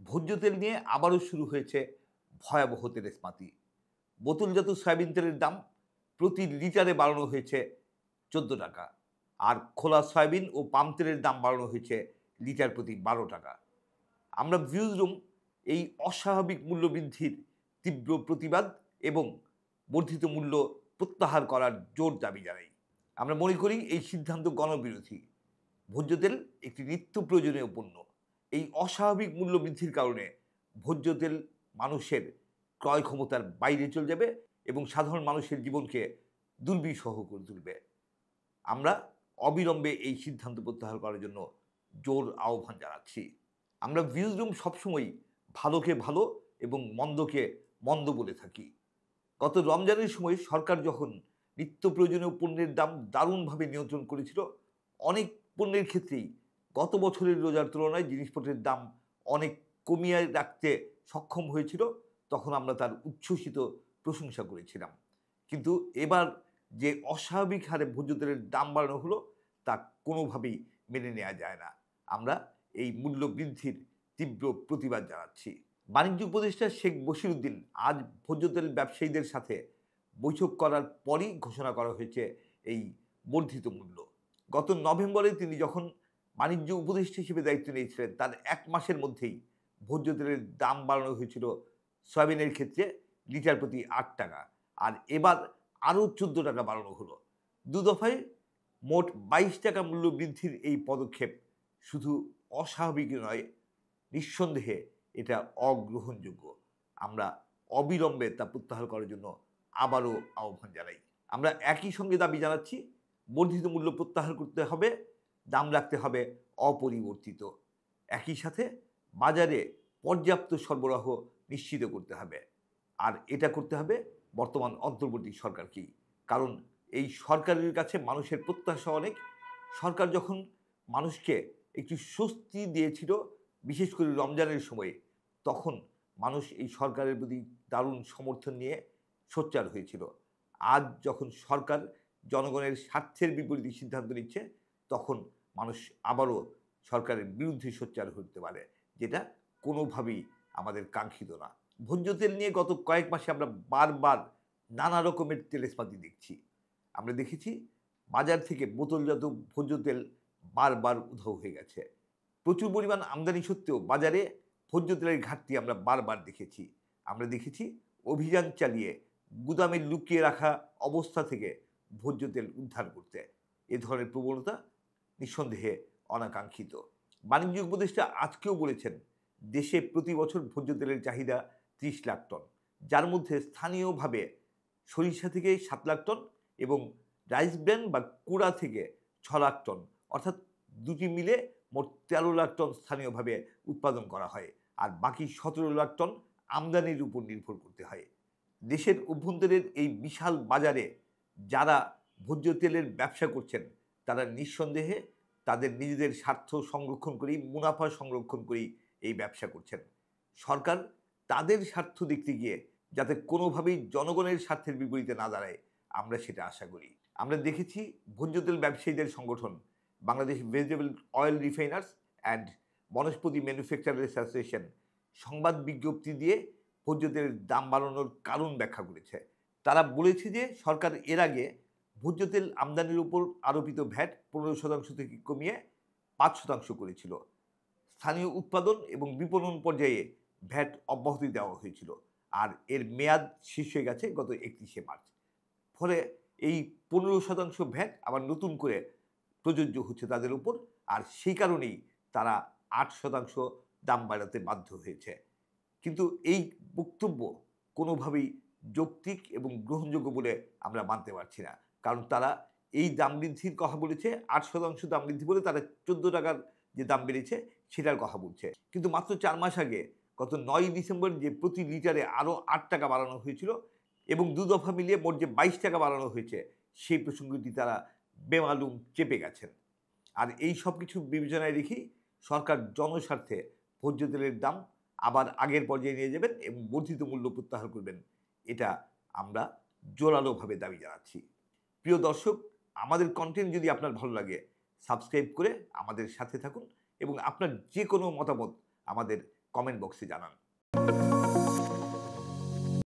ভোজ্য তেল নিয়ে আবারও শুরু হয়েছে ভয়াবহ তেলেস্মাতি। বোতলজাত সয়াবিন তেলের দাম প্রতি লিটারে বাড়ানো হয়েছে ১৪ টাকা, আর খোলা সয়াবিন ও পাম তেলের দাম বাড়ানো হয়েছে লিটার প্রতি ১২ টাকা। আমরা ভিউজ রুম এই অস্বাভাবিক মূল্যবৃদ্ধির তীব্র প্রতিবাদ এবং বর্ধিত মূল্য প্রত্যাহার করার জোর দাবি জানাই। আমরা মনে করি এই সিদ্ধান্ত গণবিরোধী। ভোজ্য তেল একটি নিত্য প্রয়োজনীয় পণ্য। এই অস্বাভাবিক মূল্য বৃদ্ধির কারণে ভোজ্য তেল মানুষের ক্রয় ক্ষমতার বাইরে চলে যাবে এবং সাধারণ মানুষের জীবনকে দুর্বিষহ করে তুলবে। আমরা অবিলম্বে এই সিদ্ধান্ত প্রত্যাহার করার জন্য জোর আহ্বান জানাচ্ছি। আমরা ভিউজ রুম সবসময়ই ভালোকে ভালো এবং মন্দকে মন্দ বলে থাকি। গত রমজানের সময় সরকার যখন নিত্য প্রয়োজনীয় পণ্যের দাম দারুণভাবে নিয়ন্ত্রণ করেছিল, অনেক পণ্যের ক্ষেত্রেই গত বছরের রোজার তুলনায় জিনিসপত্রের দাম অনেক কমিয়ে রাখতে সক্ষম হয়েছিল, তখন আমরা তার উচ্ছ্বসিত প্রশংসা করেছিলাম। কিন্তু এবার যে অস্বাভাবিক হারে ভোজ্য তেলের দাম বাড়ানো হলো, তা কোনোভাবেই মেনে নেওয়া যায় না। আমরা এই মূল্য বৃদ্ধির তীব্র প্রতিবাদ জানাচ্ছি। বাণিজ্য উপদেষ্টা শেখ বশিরউদ্দিন আজ ভোজ্য তেল ব্যবসায়ীদের সাথে বৈঠক করার পরই ঘোষণা করা হয়েছে এই বর্ধিত মূল্য। গত নভেম্বরে তিনি যখন বাণিজ্য উপদেষ্টা হিসেবে দায়িত্ব নিয়েছিলেন, তার ১ মাসের মধ্যেই ভোজ্য তেলের দাম বাড়ানো হয়েছিল সয়াবিনের ক্ষেত্রে লিটার প্রতি ৮ টাকা, আর এবার আরও ১৪ টাকা বাড়ানো হলো। দুদফায় মোট ২২ টাকা মূল্য বৃদ্ধির এই পদক্ষেপ শুধু অস্বাভাবিক নয়, নিঃসন্দেহে এটা অগ্রহণযোগ্য। আমরা অবিলম্বে তা প্রত্যাহার করার জন্য আবারও আহ্বান জানাই। আমরা একই সঙ্গে দাবি জানাচ্ছি, বর্ধিত মূল্য প্রত্যাহার করতে হবে, দাম রাখতে হবে অপরিবর্তিত। একই সাথে বাজারে পর্যাপ্ত সরবরাহ নিশ্চিত করতে হবে, আর এটা করতে হবে বর্তমান অন্তর্বর্তী সরকারকেই। কারণ এই সরকারের কাছে মানুষের প্রত্যাশা অনেক। সরকার যখন মানুষকে একটু স্বস্তি দিয়েছিল, বিশেষ করে রমজানের সময়ে, তখন মানুষ এই সরকারের প্রতি দারুণ সমর্থন নিয়ে সোচ্চার হয়েছিল। আজ যখন সরকার জনগণের স্বার্থের বিপরীতে সিদ্ধান্ত নিচ্ছে, তখন মানুষ আবারও সরকারের বিরুদ্ধে সোচ্চার হতে পারে, যেটা কোনোভাবেই আমাদের কাঙ্ক্ষিত না। ভোজ্য তেল নিয়ে গত কয়েক মাসে আমরা বারবার নানা রকমের তেলেস্মাতি দেখছি। আমরা দেখেছি বাজার থেকে বোতলজাত ভোজ্য তেল বারবার উধাও হয়ে গেছে। প্রচুর পরিমাণ আমদানি সত্ত্বেও বাজারে ভোজ্য তেলের ঘাটতি আমরা বারবার দেখেছি। আমরা দেখেছি অভিযান চালিয়ে গুদামে লুকিয়ে রাখা অবস্থা থেকে ভোজ্য তেল উদ্ধার করতে। এ ধরনের প্রবণতা নিঃসন্দেহে অনাকাঙ্ক্ষিত। বাণিজ্য উপদেষ্টা আজকেও বলেছেন, দেশে প্রতি বছর ভোজ্য তেলের চাহিদা ৩০ লাখ টন, যার মধ্যে স্থানীয়ভাবে সরিষা থেকে ৭ লাখ টন এবং রাইস ব্র্যান বা কুড়া থেকে ৬ লাখ টন, অর্থাৎ দুটি মিলে মোট ১৩ লাখ টন স্থানীয়ভাবে উৎপাদন করা হয়, আর বাকি ১৭ লাখ টন আমদানির উপর নির্ভর করতে হয়। দেশের অভ্যন্তরের এই বিশাল বাজারে যারা ভোজ্য তেলের ব্যবসা করছেন, তারা নিঃসন্দেহে তাদের নিজেদের স্বার্থ সংরক্ষণ করেই, মুনাফা সংরক্ষণ করেই এই ব্যবসা করছেন। সরকার তাদের স্বার্থ দেখতে গিয়ে যাতে কোনোভাবেই জনগণের স্বার্থের বিপরীতে না দাঁড়ায়, আমরা সেটা আশা করি। আমরা দেখেছি ভোজ্য তেল ব্যবসায়ীদের সংগঠন Bangladesh vegetable oil refiners and vanaspati manufacturers association সংবাদ বিজ্ঞপ্তি দিয়ে ভোজ্য তেলের দাম বাড়ানোর কারণ ব্যাখ্যা করেছে। তারা বলেছে যে সরকার এর আগে ভোজ্য তেল আমদানির উপর আরোপিত ভ্যাট ১৫% থেকে কমিয়ে ৫% করেছিল। স্থানীয় উৎপাদন এবং বিপণন পর্যায়ে ভ্যাট অব্যাহতি দেওয়া হয়েছিল, আর এর মেয়াদ শেষ হয়ে গেছে গত ৩১শে মার্চ। ফলে এই ১৫% ভ্যাট আবার নতুন করে প্রযোজ্য হচ্ছে তাদের উপর, আর সেই কারণেই তারা ৮% দাম বাড়াতে বাধ্য হয়েছে। কিন্তু এই বক্তব্য কোনোভাবেই যৌক্তিক এবং গ্রহণযোগ্য বলে আমরা মানতে পারছি না। কারণ তারা এই দাম বৃদ্ধির কথা বলেছে, ৮% দাম বৃদ্ধি বলে তারা ১৪ টাকার যে দাম বেড়েছে সেটার কথা বলছে। কিন্তু মাত্র ৪ মাস আগে গত ৯ ডিসেম্বর যে প্রতি লিটারে আরও ৮ টাকা বাড়ানো হয়েছিল এবং দু দফা মিলিয়ে মোট যে ২২ টাকা বাড়ানো হয়েছে, সেই প্রসঙ্গটি তারা বেমালুম চেপে গেছেন। আর এই সব কিছু বিবেচনায় রেখেই সরকার জনস্বার্থে ভোজ্য তেলের দাম আবার আগের পর্যায়ে নিয়ে যাবেন এবং বর্ধিত মূল্য প্রত্যাহার করবেন, এটা আমরা জোরালোভাবে দাবি জানাচ্ছি। প্রিয় দর্শক, আমাদের কন্টেন্ট যদি আপনার ভালো লাগে, সাবস্ক্রাইব করে আমাদের সাথে থাকুন এবং আপনার যে কোনো মতামত আমাদের কমেন্ট বক্সে জানান।